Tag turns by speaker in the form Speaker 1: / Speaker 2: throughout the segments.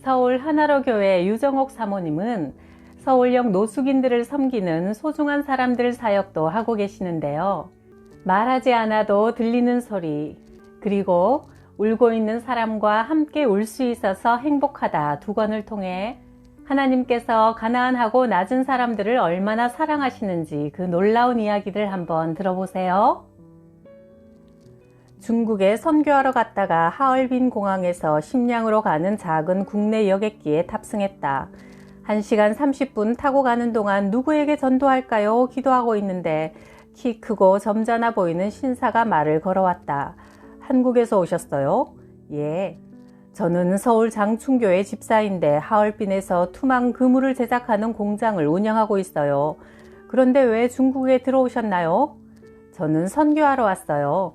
Speaker 1: 서울 하나로 교회 유정옥 사모님은 서울역 노숙인들을 섬기는 소중한 사람들 사역도 하고 계시는데요. 말하지 않아도 들리는 소리, 그리고 울고 있는 사람과 함께 울 수 있어서 행복하다 두 권을 통해 하나님께서 가난하고 낮은 사람들을 얼마나 사랑하시는지 그 놀라운 이야기를 한번 들어보세요. 중국에 선교하러 갔다가 하얼빈 공항에서 심양으로 가는 작은 국내 여객기에 탑승했다. 1시간 30분 타고 가는 동안 누구에게 전도할까요? 기도하고 있는데 키 크고 점잖아 보이는 신사가 말을 걸어왔다. 한국에서 오셨어요? 예. 저는 서울 장충교회 집사인데 하얼빈에서 투망 그물을 제작하는 공장을 운영하고 있어요. 그런데 왜 중국에 들어오셨나요? 저는 선교하러 왔어요.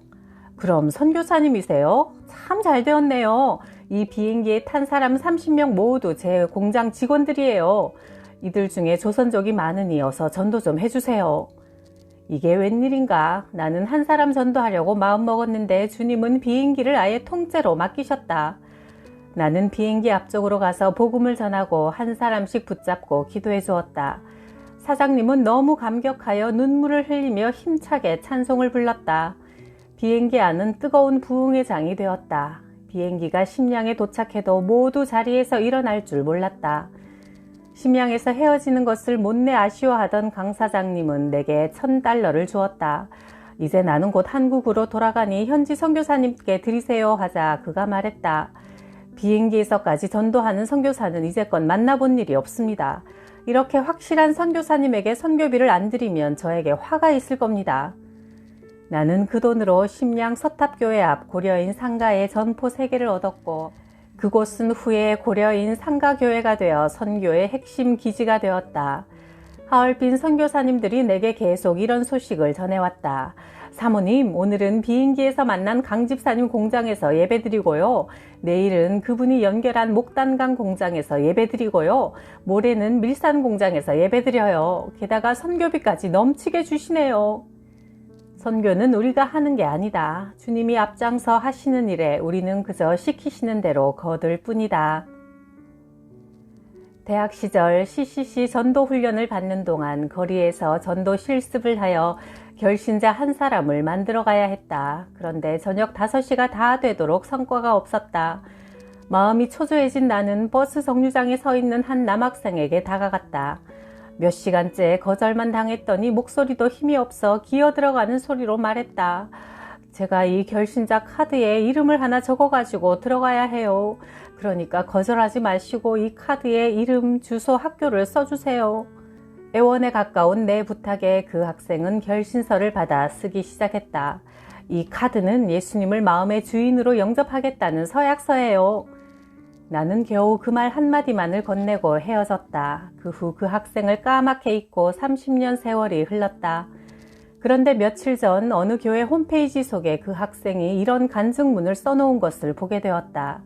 Speaker 1: 그럼 선교사님이세요? 참 잘 되었네요. 이 비행기에 탄 사람 30명 모두 제 공장 직원들이에요. 이들 중에 조선족이 많으니 어서 전도 좀 해주세요. 이게 웬일인가? 나는 한 사람 전도하려고 마음먹었는데 주님은 비행기를 아예 통째로 맡기셨다. 나는 비행기 앞쪽으로 가서 복음을 전하고 한 사람씩 붙잡고 기도해 주었다. 사장님은 너무 감격하여 눈물을 흘리며 힘차게 찬송을 불렀다. 비행기 안은 뜨거운 부흥의 장이 되었다. 비행기가 심양에 도착해도 모두 자리에서 일어날 줄 몰랐다. 심양에서 헤어지는 것을 못내 아쉬워하던 강 사장님은 내게 $1000를 주었다. 이제 나는 곧 한국으로 돌아가니 현지 선교사님께 드리세요 하자 그가 말했다. 비행기에서까지 전도하는 선교사는 이제껏 만나본 일이 없습니다. 이렇게 확실한 선교사님에게 선교비를 안 드리면 저에게 화가 있을 겁니다. 나는 그 돈으로 심양 서탑교회 앞 고려인 상가에 전포 3개를 얻었고 그곳은 후에 고려인 상가교회가 되어 선교의 핵심 기지가 되었다. 하얼빈 선교사님들이 내게 계속 이런 소식을 전해왔다. 사모님, 오늘은 비행기에서 만난 강 집사님 공장에서 예배드리고요. 내일은 그분이 연결한 목단강 공장에서 예배드리고요. 모레는 밀산 공장에서 예배드려요. 게다가 선교비까지 넘치게 주시네요. 선교는 우리가 하는 게 아니다. 주님이 앞장서 하시는 일에 우리는 그저 시키시는 대로 거들 뿐이다. 대학 시절 CCC 전도 훈련을 받는 동안 거리에서 전도 실습을 하여 결신자 한 사람을 만들어 가야 했다. 그런데 저녁 5시가 다 되도록 성과가 없었다. 마음이 초조해진 나는 버스 정류장에 서 있는 한 남학생에게 다가갔다. 몇 시간째 거절만 당했더니 목소리도 힘이 없어 기어 들어가는 소리로 말했다. 제가 이 결신자 카드에 이름을 하나 적어가지고 들어가야 해요. 그러니까 거절하지 마시고 이 카드에 이름, 주소, 학교를 써주세요. 애원에 가까운 내 부탁에 그 학생은 결신서를 받아 쓰기 시작했다. 이 카드는 예수님을 마음의 주인으로 영접하겠다는 서약서예요. 나는 겨우 그 말 한마디만을 건네고 헤어졌다. 그 후 그 학생을 까맣게 잊고 30년 세월이 흘렀다. 그런데 며칠 전 어느 교회 홈페이지 속에 그 학생이 이런 간증문을 써놓은 것을 보게 되었다.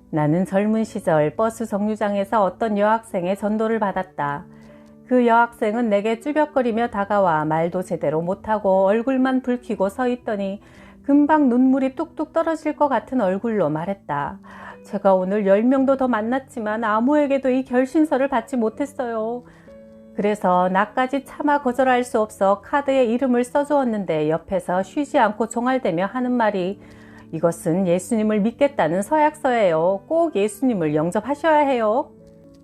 Speaker 1: 나는 젊은 시절 버스 정류장에서 어떤 여학생의 전도를 받았다. 그 여학생은 내게 쭈뼛거리며 다가와 말도 제대로 못하고 얼굴만 붉히고 서 있더니 금방 눈물이 뚝뚝 떨어질 것 같은 얼굴로 말했다. 제가 오늘 10명도 더 만났지만 아무에게도 이 결신서를 받지 못했어요. 그래서 나까지 차마 거절할 수 없어 카드에 이름을 써주었는데 옆에서 쉬지 않고 종알대며 하는 말이 이것은 예수님을 믿겠다는 서약서예요. 꼭 예수님을 영접하셔야 해요.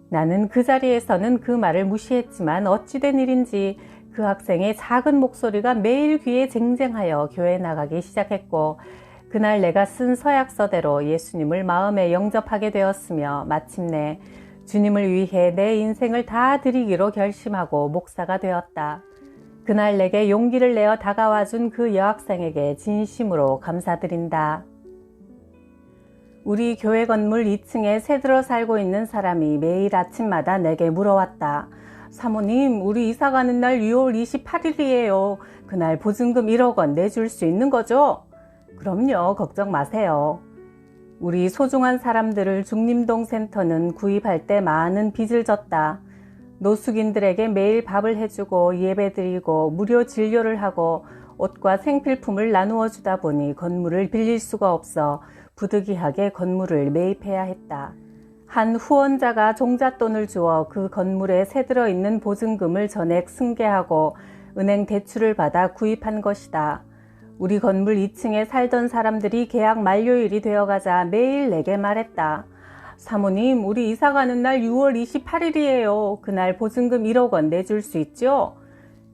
Speaker 1: 나는 그 자리에서는 그 말을 무시했지만 어찌된 일인지 그 학생의 작은 목소리가 매일 귀에 쟁쟁하여 교회에 나가기 시작했고 그날 내가 쓴 서약서대로 예수님을 마음에 영접하게 되었으며 마침내 주님을 위해 내 인생을 다 드리기로 결심하고 목사가 되었다. 그날 내게 용기를 내어 다가와준 그 여학생에게 진심으로 감사드린다. 우리 교회 건물 2층에 새들어 살고 있는 사람이 매일 아침마다 내게 물어왔다. 사모님, 우리 이사 가는 날 6월 28일이에요. 그날 보증금 1억 원 내줄 수 있는 거죠? 그럼요, 걱정 마세요. 우리 소중한 사람들을 중림동 센터는 구입할 때 많은 빚을 졌다. 노숙인들에게 매일 밥을 해주고 예배드리고 무료 진료를 하고 옷과 생필품을 나누어 주다 보니 건물을 빌릴 수가 없어 부득이하게 건물을 매입해야 했다. 한 후원자가 종잣돈을 주어 그 건물에 새들어 있는 보증금을 전액 승계하고 은행 대출을 받아 구입한 것이다. 우리 건물 2층에 살던 사람들이 계약 만료일이 되어가자 매일 내게 말했다. 사모님, 우리 이사가는 날 6월 28일이에요. 그날 보증금 1억 원 내줄 수 있죠?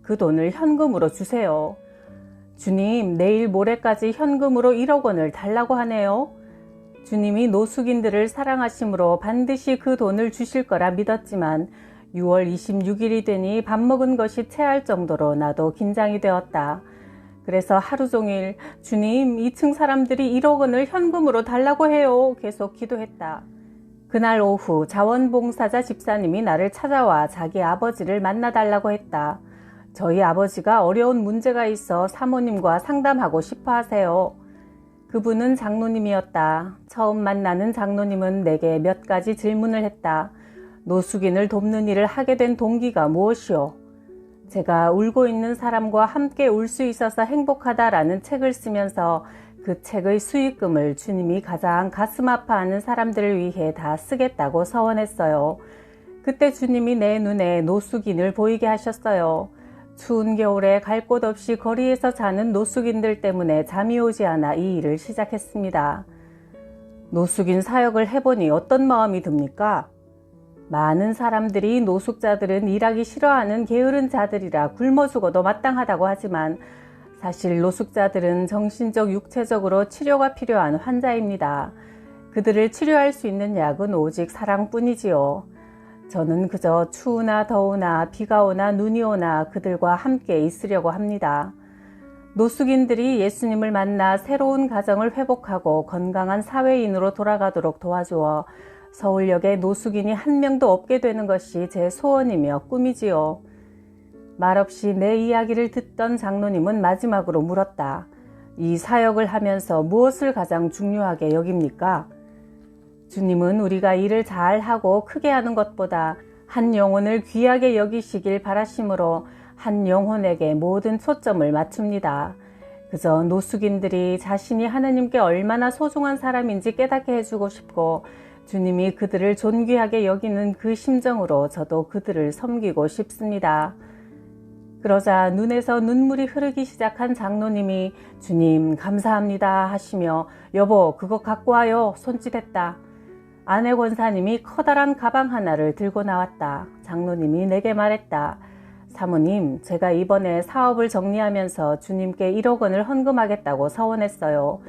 Speaker 1: 그 돈을 현금으로 주세요. 주님, 내일 모레까지 현금으로 1억 원을 달라고 하네요. 주님이 노숙인들을 사랑하심으로 반드시 그 돈을 주실 거라 믿었지만 6월 26일이 되니 밥 먹은 것이 체할 정도로 나도 긴장이 되었다. 그래서 하루 종일 주님, 2층 사람들이 1억 원을 현금으로 달라고 해요. 계속 기도했다. 그날 오후 자원봉사자 집사님이 나를 찾아와 자기 아버지를 만나달라고 했다. 저희 아버지가 어려운 문제가 있어 사모님과 상담하고 싶어 하세요. 그분은 장로님이었다. 처음 만나는 장로님은 내게 몇 가지 질문을 했다. 노숙인을 돕는 일을 하게 된 동기가 무엇이오? 제가 울고 있는 사람과 함께 울 수 있어서 행복하다라는 책을 쓰면서 그 책의 수익금을 주님이 가장 가슴 아파하는 사람들을 위해 다 쓰겠다고 서원했어요. 그때 주님이 내 눈에 노숙인을 보이게 하셨어요. 추운 겨울에 갈 곳 없이 거리에서 자는 노숙인들 때문에 잠이 오지 않아 이 일을 시작했습니다. 노숙인 사역을 해보니 어떤 마음이 듭니까? 많은 사람들이 노숙자들은 일하기 싫어하는 게으른 자들이라 굶어 죽어도 마땅하다고 하지만 사실 노숙자들은 정신적, 육체적으로 치료가 필요한 환자입니다. 그들을 치료할 수 있는 약은 오직 사랑뿐이지요. 저는 그저 추우나 더우나 비가 오나 눈이 오나 그들과 함께 있으려고 합니다. 노숙인들이 예수님을 만나 새로운 가정을 회복하고 건강한 사회인으로 돌아가도록 도와주어 서울역에 노숙인이 한 명도 없게 되는 것이 제 소원이며 꿈이지요. 말없이 내 이야기를 듣던 장로님은 마지막으로 물었다. 이 사역을 하면서 무엇을 가장 중요하게 여깁니까? 주님은 우리가 일을 잘하고 크게 하는 것보다 한 영혼을 귀하게 여기시길 바라심으로 한 영혼에게 모든 초점을 맞춥니다. 그저 노숙인들이 자신이 하나님께 얼마나 소중한 사람인지 깨닫게 해주고 싶고 주님이 그들을 존귀하게 여기는 그 심정으로 저도 그들을 섬기고 싶습니다. 그러자 눈에서 눈물이 흐르기 시작한 장로님이 주님 감사합니다 하시며 여보 그거 갖고 와요 손짓했다. 아내 권사님이 커다란 가방 하나를 들고 나왔다. 장로님이 내게 말했다. 사모님 제가 이번에 사업을 정리하면서 주님께 1억 원을 헌금하겠다고 서원했어요.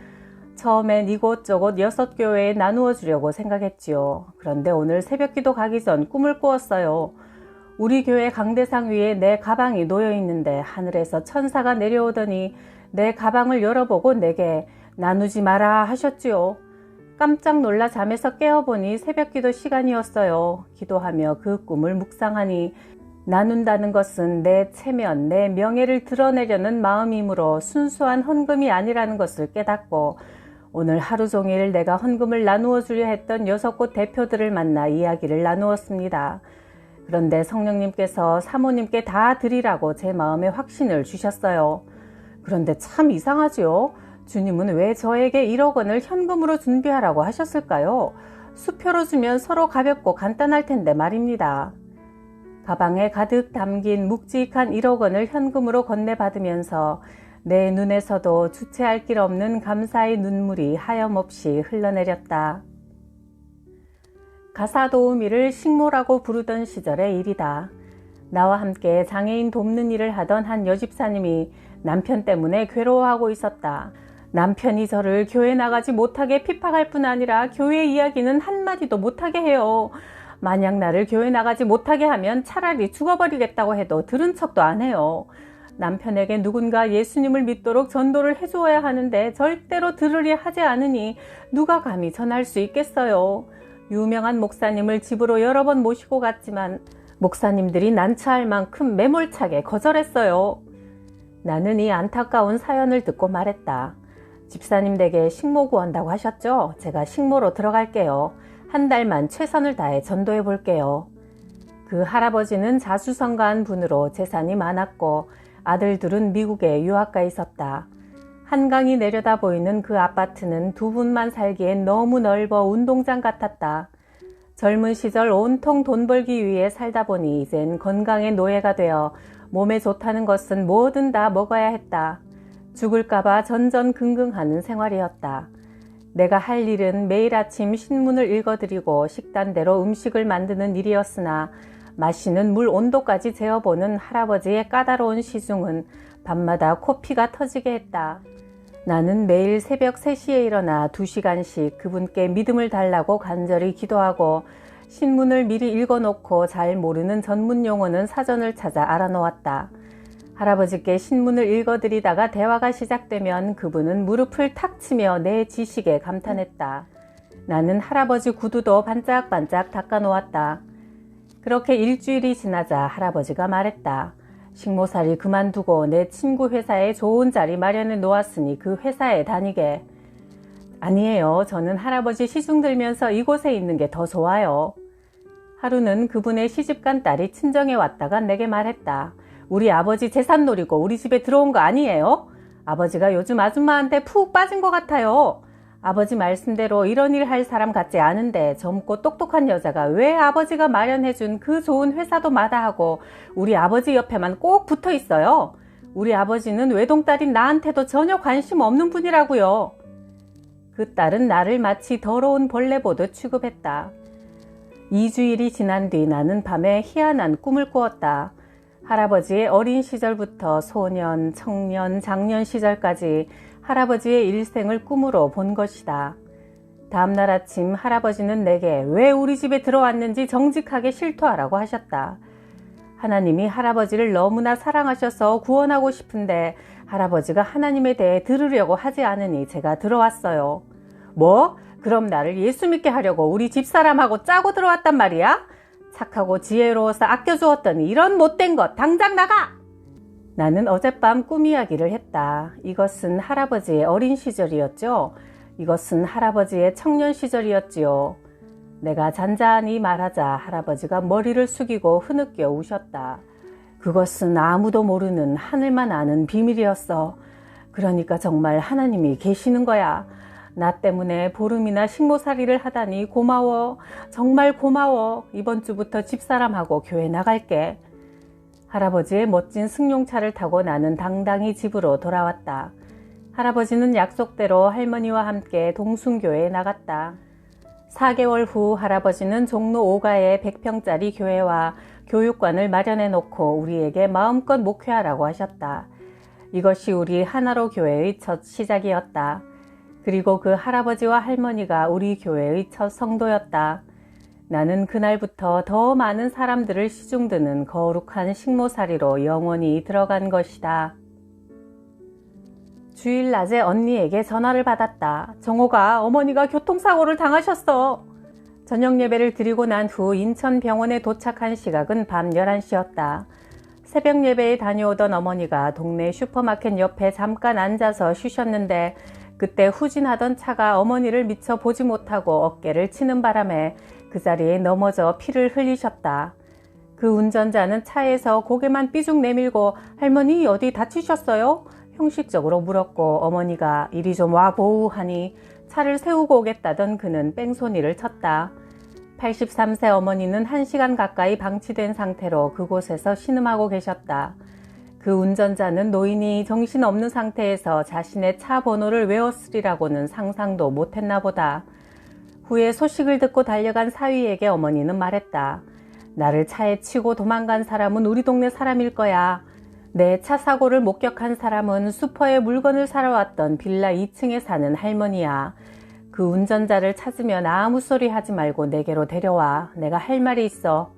Speaker 1: 처음엔 이곳저곳 6교회에 나누어 주려고 생각했지요. 그런데 오늘 새벽기도 가기 전 꿈을 꾸었어요. 우리 교회 강대상 위에 내 가방이 놓여 있는데 하늘에서 천사가 내려오더니 내 가방을 열어보고 내게 나누지 마라 하셨지요. 깜짝 놀라 잠에서 깨어보니 새벽기도 시간이었어요. 기도하며 그 꿈을 묵상하니 나눈다는 것은 내 체면, 내 명예를 드러내려는 마음이므로 순수한 헌금이 아니라는 것을 깨닫고 오늘 하루 종일 내가 헌금을 나누어 주려 했던 6곳 대표들을 만나 이야기를 나누었습니다. 그런데 성령님께서 사모님께 다 드리라고 제 마음에 확신을 주셨어요. 그런데 참 이상하지요? 주님은 왜 저에게 1억 원을 현금으로 준비하라고 하셨을까요? 수표로 주면 서로 가볍고 간단할 텐데 말입니다. 가방에 가득 담긴 묵직한 1억 원을 현금으로 건네받으면서 내 눈에서도 주체할 길 없는 감사의 눈물이 하염없이 흘러내렸다. 가사 도우미를 식모라고 부르던 시절의 일이다. 나와 함께 장애인 돕는 일을 하던 한 여집사님이 남편 때문에 괴로워하고 있었다. 남편이 저를 교회 나가지 못하게 핍박할 뿐 아니라 교회 이야기는 한마디도 못하게 해요. 만약 나를 교회 나가지 못하게 하면 차라리 죽어버리겠다고 해도 들은 척도 안 해요. 남편에게 누군가 예수님을 믿도록 전도를 해주어야 하는데 절대로 들으려 하지 않으니 누가 감히 전할 수 있겠어요. 유명한 목사님을 집으로 여러 번 모시고 갔지만 목사님들이 난처할 만큼 매몰차게 거절했어요. 나는 이 안타까운 사연을 듣고 말했다. 집사님 댁에 식모 구한다고 하셨죠? 제가 식모로 들어갈게요. 한 달만 최선을 다해 전도해 볼게요. 그 할아버지는 자수성가한 분으로 재산이 많았고 아들 둘은 미국에 유학가 있었다. 한강이 내려다 보이는 그 아파트는 두 분만 살기엔 너무 넓어 운동장 같았다. 젊은 시절 온통 돈 벌기 위해 살다 보니 이젠 건강의 노예가 되어 몸에 좋다는 것은 뭐든 다 먹어야 했다. 죽을까봐 전전긍긍하는 생활이었다. 내가 할 일은 매일 아침 신문을 읽어드리고 식단대로 음식을 만드는 일이었으나 마시는 물 온도까지 재어보는 할아버지의 까다로운 시중은 밤마다 코피가 터지게 했다. 나는 매일 새벽 3시에 일어나 2시간씩 그분께 믿음을 달라고 간절히 기도하고 신문을 미리 읽어놓고 잘 모르는 전문 용어는 사전을 찾아 알아놓았다. 할아버지께 신문을 읽어드리다가 대화가 시작되면 그분은 무릎을 탁 치며 내 지식에 감탄했다. 나는 할아버지 구두도 반짝반짝 닦아놓았다. 그렇게 일주일이 지나자 할아버지가 말했다. 식모살이 그만두고 내 친구 회사에 좋은 자리 마련해 놓았으니 그 회사에 다니게. 아니에요. 저는 할아버지 시중 들면서 이곳에 있는 게 더 좋아요. 하루는 그분의 시집간 딸이 친정에 왔다가 내게 말했다. 우리 아버지 재산 노리고 우리 집에 들어온 거 아니에요? 아버지가 요즘 아줌마한테 푹 빠진 것 같아요. 아버지 말씀대로 이런 일 할 사람 같지 않은데 젊고 똑똑한 여자가 왜 아버지가 마련해준 그 좋은 회사도 마다하고 우리 아버지 옆에만 꼭 붙어 있어요. 우리 아버지는 외동딸인 나한테도 전혀 관심 없는 분이라고요. 그 딸은 나를 마치 더러운 벌레 보듯 취급했다. 2주일이 지난 뒤 나는 밤에 희한한 꿈을 꾸었다. 할아버지의 어린 시절부터 소년, 청년, 장년 시절까지 할아버지의 일생을 꿈으로 본 것이다. 다음날 아침 할아버지는 내게 왜 우리 집에 들어왔는지 정직하게 실토하라고 하셨다. 하나님이 할아버지를 너무나 사랑하셔서 구원하고 싶은데 할아버지가 하나님에 대해 들으려고 하지 않으니 제가 들어왔어요. 뭐? 그럼 나를 예수 믿게 하려고 우리 집사람하고 짜고 들어왔단 말이야? 착하고 지혜로워서 아껴주었더니 이런 못된 것 당장 나가! 나는 어젯밤 꿈 이야기를 했다. 이것은 할아버지의 어린 시절이었죠. 이것은 할아버지의 청년 시절이었지요. 내가 잔잔히 말하자 할아버지가 머리를 숙이고 흐느껴 우셨다. 그것은 아무도 모르는 하늘만 아는 비밀이었어. 그러니까 정말 하나님이 계시는 거야. 나 때문에 보름이나 식모살이를 하다니 고마워. 정말 고마워. 이번 주부터 집사람하고 교회 나갈게. 할아버지의 멋진 승용차를 타고 나는 당당히 집으로 돌아왔다. 할아버지는 약속대로 할머니와 함께 동순교회에 나갔다. 4개월 후 할아버지는 종로 5가에 100평짜리 교회와 교육관을 마련해 놓고 우리에게 마음껏 목회하라고 하셨다. 이것이 우리 하나로 교회의 첫 시작이었다. 그리고 그 할아버지와 할머니가 우리 교회의 첫 성도였다. 나는 그날부터 더 많은 사람들을 시중드는 거룩한 식모살이로 영원히 들어간 것이다. 주일 낮에 언니에게 전화를 받았다. 정호가 어머니가 교통사고를 당하셨어. 저녁 예배를 드리고 난 후 인천병원에 도착한 시각은 밤 11시였다. 새벽 예배에 다녀오던 어머니가 동네 슈퍼마켓 옆에 잠깐 앉아서 쉬셨는데 그때 후진하던 차가 어머니를 미처 보지 못하고 어깨를 치는 바람에 그 자리에 넘어져 피를 흘리셨다. 그 운전자는 차에서 고개만 삐죽 내밀고 할머니 어디 다치셨어요? 형식적으로 물었고 어머니가 이리 좀 와보우 하니 차를 세우고 오겠다던 그는 뺑소니를 쳤다. 83세 어머니는 1시간 가까이 방치된 상태로 그곳에서 신음하고 계셨다. 그 운전자는 노인이 정신없는 상태에서 자신의 차 번호를 외웠으리라고는 상상도 못했나 보다. 후에 소식을 듣고 달려간 사위에게 어머니는 말했다. 나를 차에 치고 도망간 사람은 우리 동네 사람일 거야. 내 차 사고를 목격한 사람은 슈퍼에 물건을 사러 왔던 빌라 2층에 사는 할머니야. 그 운전자를 찾으면 아무 소리 하지 말고 내게로 데려와. 내가 할 말이 있어.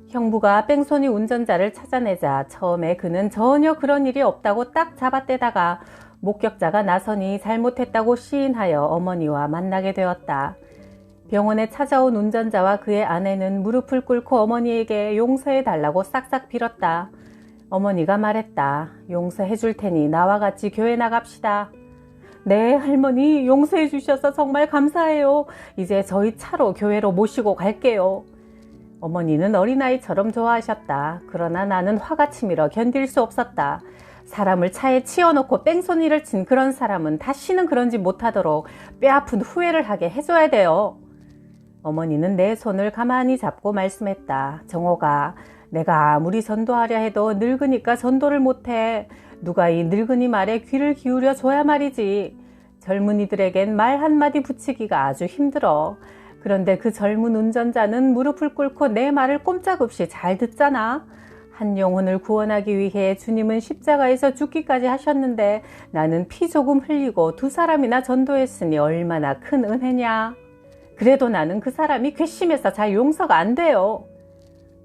Speaker 1: 형부가 뺑소니 운전자를 찾아내자 처음에 그는 전혀 그런 일이 없다고 딱 잡아떼다가 목격자가 나서니 잘못했다고 시인하여 어머니와 만나게 되었다. 병원에 찾아온 운전자와 그의 아내는 무릎을 꿇고 어머니에게 용서해 달라고 싹싹 빌었다. 어머니가 말했다. 용서해 줄 테니 나와 같이 교회 나갑시다. 네, 할머니 용서해 주셔서 정말 감사해요. 이제 저희 차로 교회로 모시고 갈게요. 어머니는 어린아이처럼 좋아하셨다. 그러나 나는 화가 치밀어 견딜 수 없었다. 사람을 차에 치워놓고 뺑소니를 친 그런 사람은 다시는 그런 짓 못하도록 뼈아픈 후회를 하게 해줘야 돼요. 어머니는 내 손을 가만히 잡고 말씀했다. 정호가, 내가 아무리 전도하려 해도 늙으니까 전도를 못해. 누가 이 늙은이 말에 귀를 기울여 줘야 말이지. 젊은이들에겐 말 한마디 붙이기가 아주 힘들어. 그런데 그 젊은 운전자는 무릎을 꿇고 내 말을 꼼짝없이 잘 듣잖아. 한 영혼을 구원하기 위해 주님은 십자가에서 죽기까지 하셨는데 나는 피 조금 흘리고 2사람이나 전도했으니 얼마나 큰 은혜냐. 그래도 나는 그 사람이 괘씸해서 잘 용서가 안 돼요.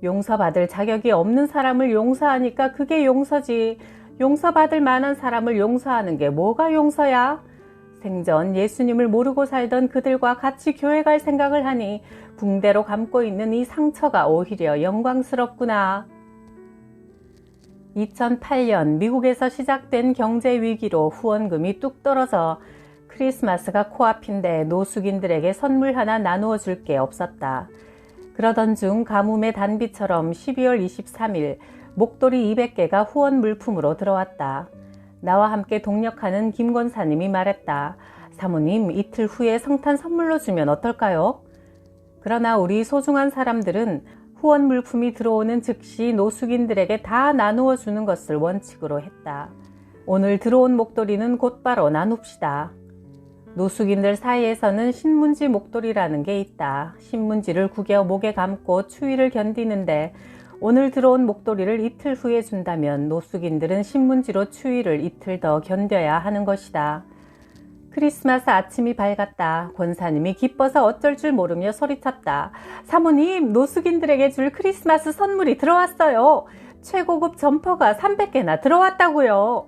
Speaker 1: 용서받을 자격이 없는 사람을 용서하니까 그게 용서지. 용서받을 만한 사람을 용서하는 게 뭐가 용서야? 생전 예수님을 모르고 살던 그들과 같이 교회 갈 생각을 하니 붕대로 감고 있는 이 상처가 오히려 영광스럽구나. 2008년 미국에서 시작된 경제 위기로 후원금이 뚝 떨어져 크리스마스가 코앞인데 노숙인들에게 선물 하나 나누어 줄 게 없었다. 그러던 중 가뭄의 단비처럼 12월 23일 목도리 200개가 후원 물품으로 들어왔다. 나와 함께 동력하는 김 권사님이 말했다. 사모님, 이틀 후에 성탄 선물로 주면 어떨까요? 그러나 우리 소중한 사람들은 후원 물품이 들어오는 즉시 노숙인들에게 다 나누어 주는 것을 원칙으로 했다. 오늘 들어온 목도리는 곧바로 나눕시다. 노숙인들 사이에서는 신문지 목도리라는 게 있다. 신문지를 구겨 목에 감고 추위를 견디는데 오늘 들어온 목도리를 이틀 후에 준다면 노숙인들은 신문지로 추위를 이틀 더 견뎌야 하는 것이다. 크리스마스 아침이 밝았다. 권사님이 기뻐서 어쩔 줄 모르며 소리쳤다. 사모님, 노숙인들에게 줄 크리스마스 선물이 들어왔어요. 최고급 점퍼가 300개나 들어왔다고요.